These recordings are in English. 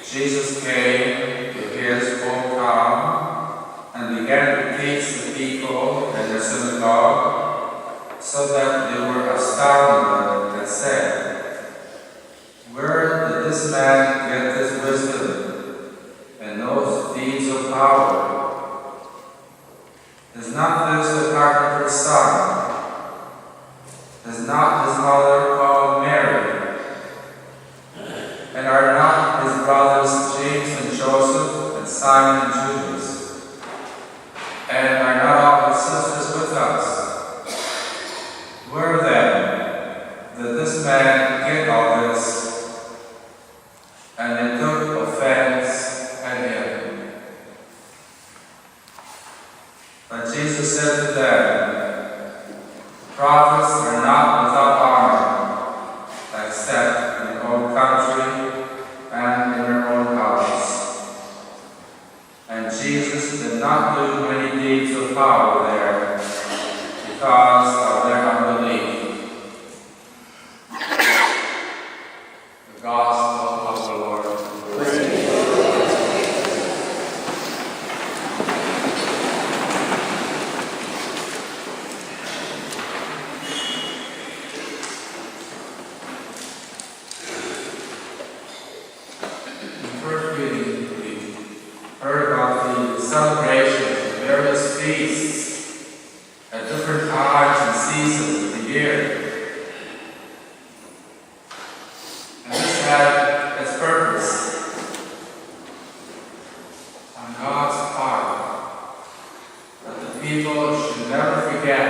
Jesus came to his hometown and began to teach the people in the synagogue, so that they were astounded and said, "Where did this man get this wisdom and those deeds of power? Is not this the carpenter's son? Is not his mother called Mary? And are not his brothers James and Joseph and Simon and Judas? And are not all his sisters with us? Where then did this man get all this?" And they took offense at him. But Jesus said to them, "Prophets are not without honor, except in their own country and in their own house." And Jesus did not do many deeds of power there because of their unbelief. The Gospel of the Lord. First reading, we heard about the celebrations of various feasts at different times and seasons of the year. And this had its purpose on God's part, that the people should never forget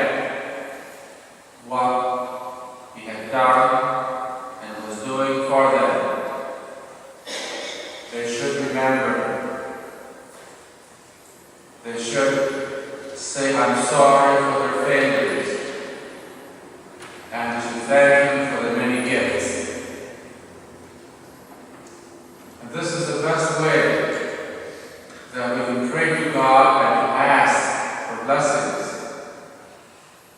what He had done and was doing for them. They should remember. They should say, "I'm sorry for their failures," and they should thank Him for the many gifts. And this is the best way that we can pray to God and to ask for blessings.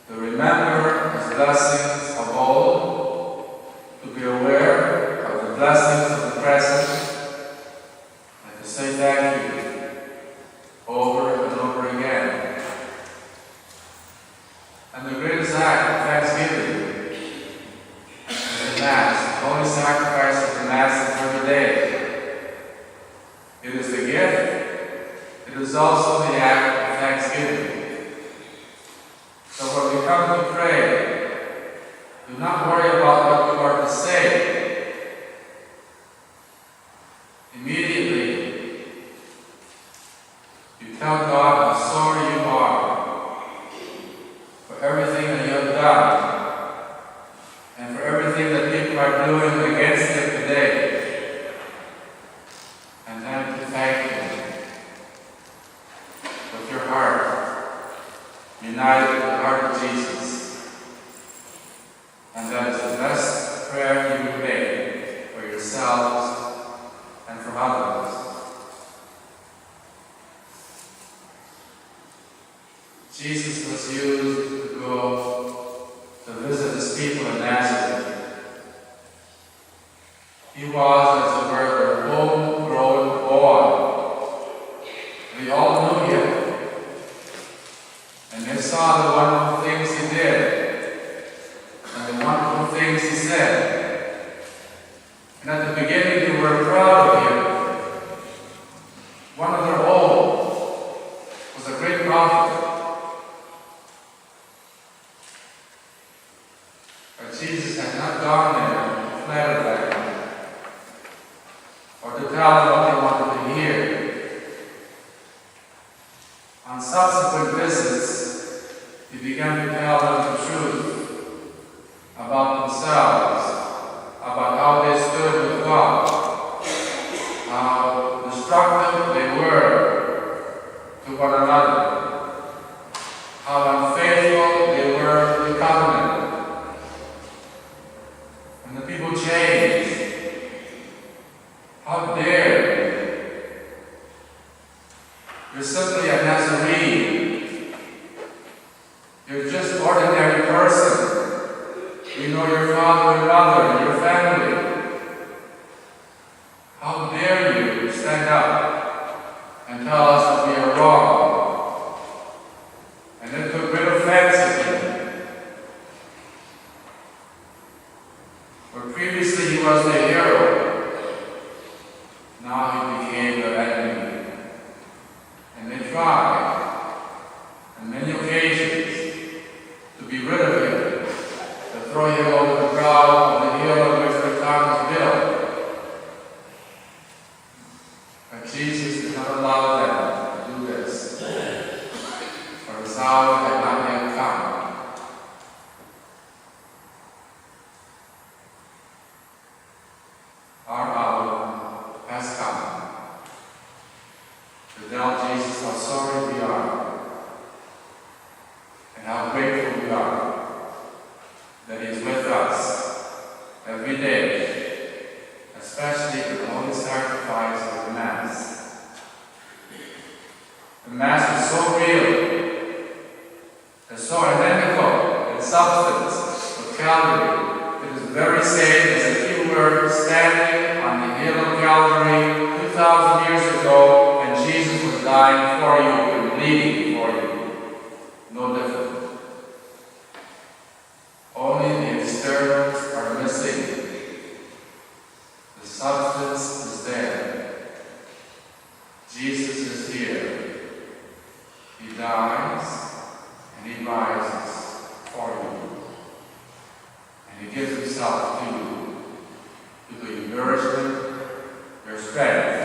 To remember His blessings of old, to be aware of the blessings of the present, say thank you over and over again. And the greatest act of thanksgiving is the Mass, the holy sacrifice of the Mass every day. It is the gift. It is also the act of thanksgiving. So when we come to pray, do not worry about what you are to say. Immediately, you tell God how sorry you are for everything that you have done and for everything that people are doing against you today. And then to thank Him with your heart, united with the heart of Jesus. And that is the best prayer you can make for yourselves and for others. Jesus was used to go to visit His people in Nazareth. He was, as it were, the homegrown boy. We all knew Him. And they saw the wonderful things He did and the wonderful things He said. And at the beginning they were proud of Him. One of their own was a great prophet. But Jesus had not gone there to flatter them or to tell them what they wanted to hear. On subsequent visits, He began to tell them the truth about themselves, about how they stood with God, how destructive they were to one another, how unfaithful they were to the covenant. And the people changed. How dare the hero, now he became the enemy. And they tried, on many occasions, to be rid of him, to throw him over the brow of the hill on which the town was built. But Jesus did not allow them to do this, for his hour had not yet come. Our hour has come to tell Jesus how sorry we are and how grateful we are that He is with us every day, especially in the holy sacrifice of the Mass. The Mass is so real and so identical in substance with Calvary. It is the very same as if you were standing on the hill of Calvary 2,000 years ago and Jesus was dying for you and bleeding for you. No different. Only the externals are missing. The substance is there. Jesus is here. He dies and He rises for you. And He gives Himself to you, to give you nourishment, your strength,